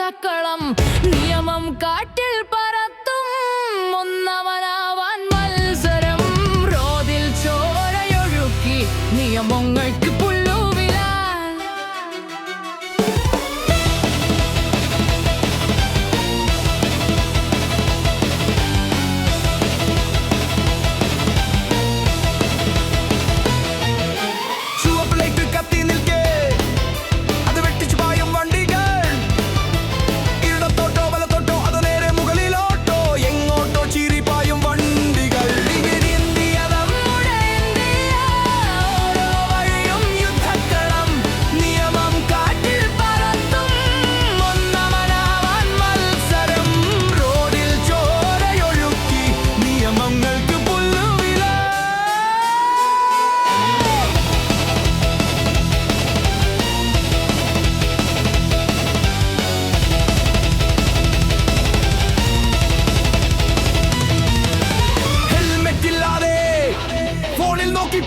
യുദ്ധക്കളം നിയമം കാറ്റിൽ പറത്തും ഒന്നവനാവാൻ മത്സരം റോഡിൽ ചോരയൊഴുക്കി നിയമങ്ങൾക്ക്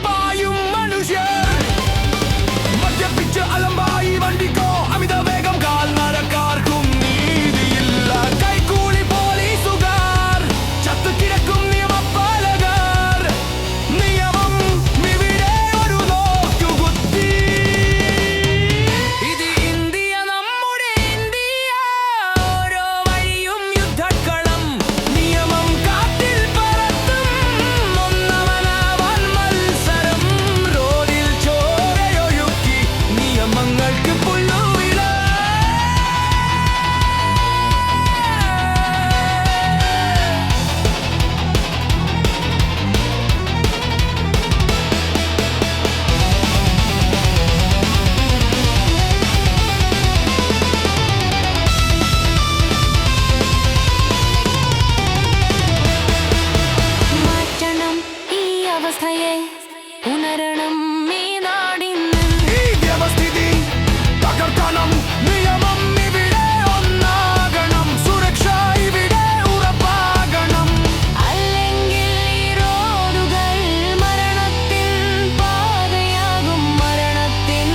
പായും മനുഷ്യർ മദ്യപിച്ച് അലമ്പായി വണ്ടിക്കോ അമിത വേഗം കാൽനടക്കാർക്കും നീതിയില്ല കൈക്കൂലി പോലീസുകാർ ചത്തുകിടക്കും നിയമപാലകർ നിയമം ഇവിടെ ഒരു നോക്കുകുത്തി ഇത് ഇന്ത്യ നമ്മുടെ ഇന്ത്യ ഓരോ വഴിയും യുദ്ധക്കളം നിയമം കാറ്റിൽ പറത്തും ഉണരണം ഈ നാടിന്ന് ഈ വ്യവസ്ഥിതി തകർക്കണം നിയമം ഇവിടെ ഒന്നാകണം സുരക്ഷ ഇവിടെ ഉറപ്പാകണം അല്ലെങ്കിൽ ഈ റോഡുകൾ മരണത്തിൻ പാതയാകും മരണത്തിൻ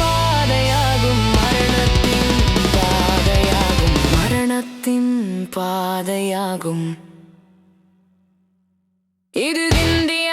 പാതയാകും മരണത്തിൻ പാതയാകും മരണത്തിൻ പാതയാകും ഇത് ഇന്ത്യ